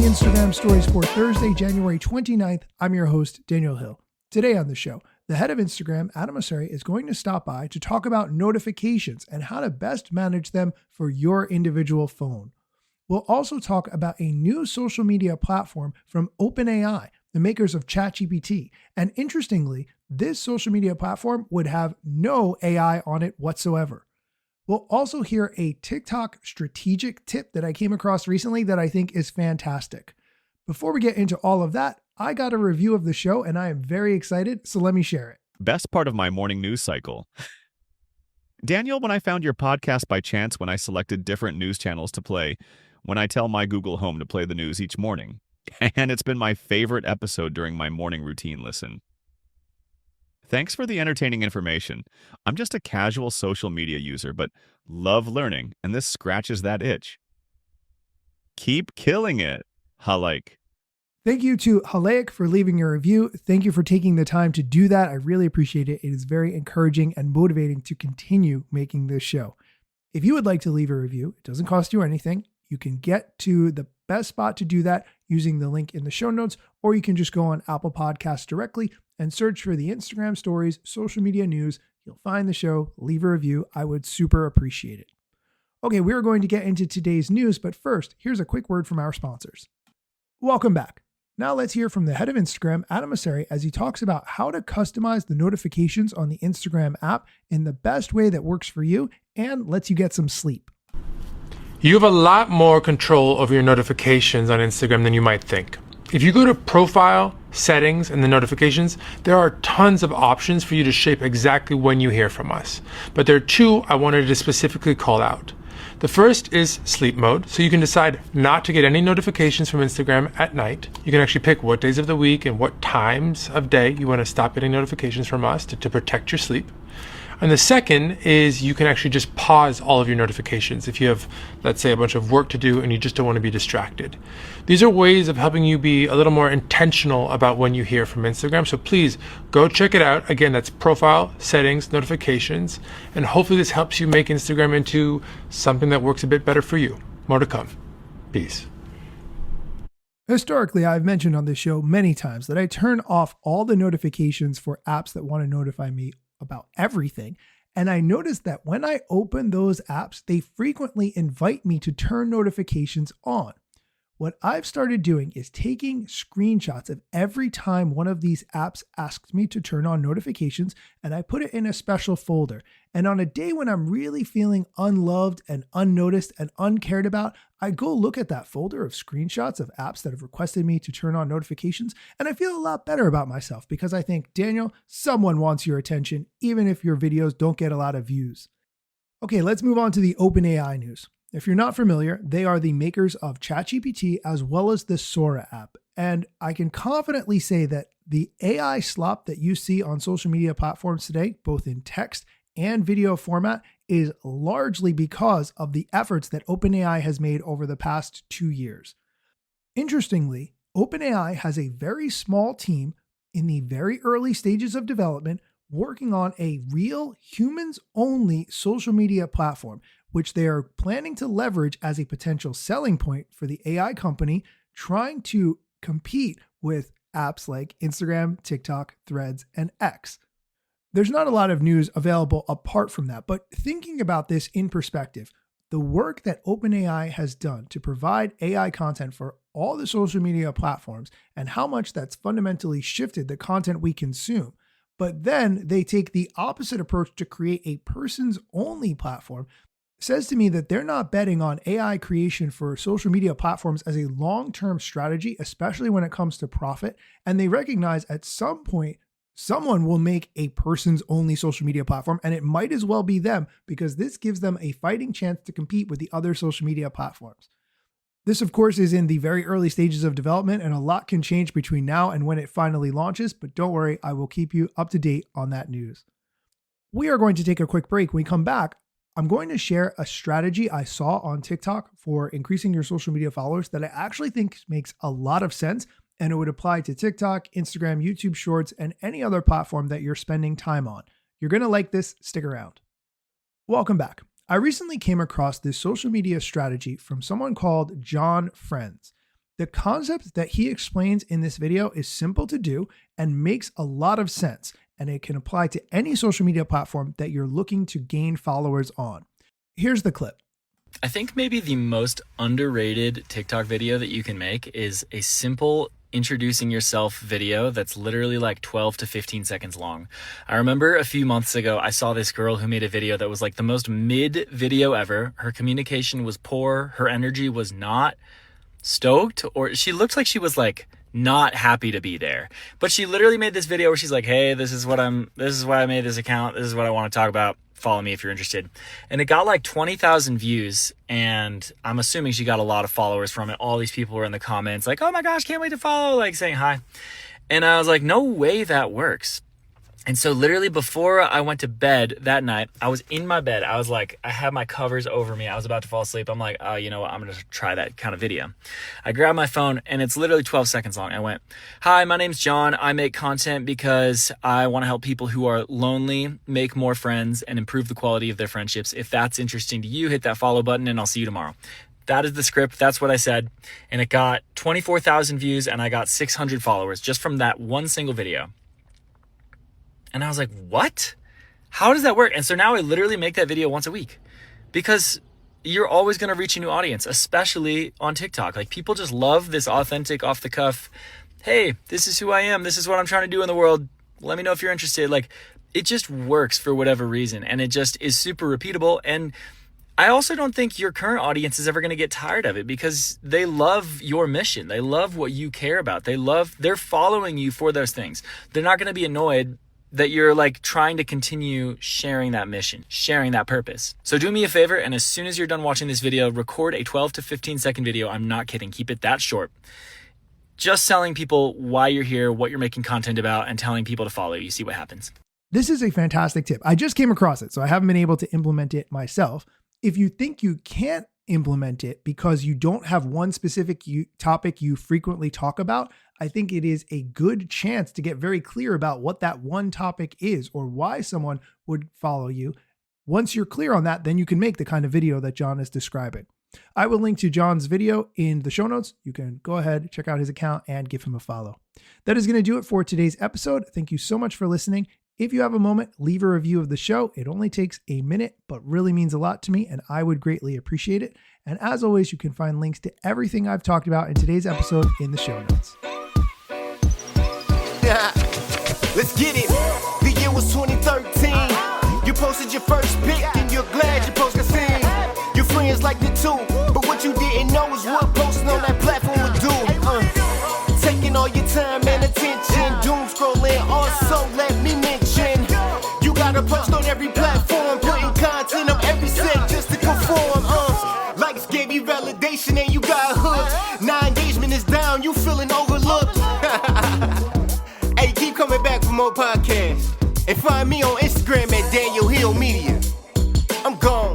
Instagram Stories for Thursday, January 29th. I'm your host, Daniel Hill. Today on the show, the head of Instagram, Adam Mosseri, is going to stop by to talk about notifications and how to best manage them for your individual phone. We'll also talk about a new social media platform from OpenAI, the makers of ChatGPT. And interestingly, this social media platform would have no AI on it whatsoever. We'll also hear a TikTok strategic tip that I came across recently that I think is fantastic. Before we get into all of that, I got a review of the show and I am very excited, so let me share it. Best part of my morning news cycle. Daniel, when I found your podcast by chance when I selected different news channels to play, when I tell my Google Home to play the news each morning. And it's been my favorite episode during my morning routine listen. Thanks for the entertaining information. I'm just a casual social media user, but love learning, and this scratches that itch. Keep killing it, Halaik. Thank you to Halaik for leaving a review. Thank you for taking the time to do that. I really appreciate it. It is very encouraging and motivating to continue making this show. If you would like to leave a review, it doesn't cost you anything. You can get to the best spot to do that using the link in the show notes, or you can just go on Apple Podcasts directly and search for the Instagram Stories, social media news. You'll find the show, leave a review. I would super appreciate it. Okay, we're going to get into today's news, but first, here's a quick word from our sponsors. Welcome back. Now let's hear from the head of Instagram, Adam Mosseri, as he talks about how to customize the notifications on the Instagram app in the best way that works for you and lets you get some sleep. You have a lot more control over your notifications on Instagram than you might think. If you go to Profile, Settings, and the notifications, there are tons of options for you to shape exactly when you hear from us. But there are two I wanted to specifically call out. The first is sleep mode, so you can decide not to get any notifications from Instagram at night. You can actually pick what days of the week and what times of day you want to stop getting notifications from us to protect your sleep. And the second is you can actually just pause all of your notifications if you have, let's say, a bunch of work to do and you just don't want to be distracted. These are ways of helping you be a little more intentional about when you hear from Instagram. So please go check it out. Again, that's Profile, Settings, Notifications. And hopefully this helps you make Instagram into something that works a bit better for you. More to come. Peace. Historically, I've mentioned on this show many times that I turn off all the notifications for apps that want to notify me about everything. And I noticed that when I open those apps, they frequently invite me to turn notifications on. What I've started doing is taking screenshots of every time one of these apps asks me to turn on notifications, and I put it in a special folder. And on a day when I'm really feeling unloved and unnoticed and uncared about, I go look at that folder of screenshots of apps that have requested me to turn on notifications, and I feel a lot better about myself because I think, Daniel, someone wants your attention, even if your videos don't get a lot of views. Okay, let's move on to the OpenAI news. If you're not familiar, they are the makers of ChatGPT as well as the Sora app. And I can confidently say that the AI slop that you see on social media platforms today, both in text and video format, is largely because of the efforts that OpenAI has made over the past 2 years. Interestingly, OpenAI has a very small team in the very early stages of development working on a real humans-only social media platform, which they are planning to leverage as a potential selling point for the AI company trying to compete with apps like Instagram, TikTok, Threads, and X. There's not a lot of news available apart from that, but thinking about this in perspective, the work that OpenAI has done to provide AI content for all the social media platforms and how much that's fundamentally shifted the content we consume. But then they take the opposite approach to create a persons only platform says to me that they're not betting on AI creation for social media platforms as a long-term strategy, especially when it comes to profit. And they recognize at some point, someone will make a persons only social media platform, and it might as well be them because this gives them a fighting chance to compete with the other social media platforms. This, of course, is in the very early stages of development, and a lot can change between now and when it finally launches, but don't worry, I will keep you up to date on that news. We are going to take a quick break. When we come back, I'm going to share a strategy I saw on TikTok for increasing your social media followers that I actually think makes a lot of sense, and it would apply to TikTok, Instagram, YouTube Shorts, and any other platform that you're spending time on. You're going to like this. Stick around. Welcome back. I recently came across this social media strategy from someone called John Friends. The concept that he explains in this video is simple to do and makes a lot of sense, and it can apply to any social media platform that you're looking to gain followers on. Here's the clip. I think maybe the most underrated TikTok video that you can make is a simple introducing yourself video that's literally like 12 to 15 seconds long. I remember a few months ago, I saw this girl who made a video that was like the most mid video ever. Her communication was poor. Her energy was not stoked, or she looked like she was like not happy to be there. But she literally made this video where she's like, hey, this is why I made this account. This is what I want to talk about. Follow me if you're interested. And it got like 20,000 views, and I'm assuming she got a lot of followers from it. All these people were in the comments like, oh my gosh, can't wait to follow, like saying hi. And I was like, no way that works. And so literally before I went to bed that night, I was in my bed. I was like, I had my covers over me. I was about to fall asleep. I'm like, oh, you know what? I'm going to try that kind of video. I grabbed my phone, and it's literally 12 seconds long. I went, hi, my name's John. I make content because I want to help people who are lonely make more friends and improve the quality of their friendships. If that's interesting to you, hit that follow button, and I'll see you tomorrow. That is the script. That's what I said. And it got 24,000 views, and I got 600 followers just from that one single video. And I was like, what? How does that work? And so now I literally make that video once a week, because you're always going to reach a new audience, especially on TikTok. Like, people just love this authentic, off the cuff, hey, this is who I am. This is what I'm trying to do in the world. Let me know if you're interested. Like, it just works for whatever reason. And it just is super repeatable. And I also don't think your current audience is ever going to get tired of it, because they love your mission. They love what you care about. They're following you for those things. They're not going to be annoyed that you're like trying to continue sharing that mission, sharing that purpose. So do me a favor, and as soon as you're done watching this video, record a 12 to 15 second video. I'm not kidding. Keep it that short. Just telling people why you're here, what you're making content about, and telling people to follow you. See what happens. This is a fantastic tip. I just came across it, so I haven't been able to implement it myself. If you think you can't implement it because you don't have one specific topic you frequently talk about, I think it is a good chance to get very clear about what that one topic is or why someone would follow you. Once you're clear on that, then you can make the kind of video that John is describing. I will link to John's video in the show notes. You can go ahead, check out his account, and give him a follow. That is going to do it for today's episode. Thank you so much for listening. If you have a moment, leave a review of the show. It only takes a minute, but really means a lot to me, and I would greatly appreciate it. And as always, you can find links to everything I've talked about in today's episode in the show notes. Let's get it. The year was 2013. You posted your first pic and you're glad your post got seen. Your friends liked it too, but what you didn't know is what posting on that platform would do. Taking all your time and attention, doom scrolling. Also, let me mention, you gotta post on every platform, putting content on every set just to conform. Likes gave you validation and you got hooked. Now engagement is down, you feeling overlooked. Hey, keep coming back for more podcasts. And find me on Instagram at Daniel Hill Media. I'm gone.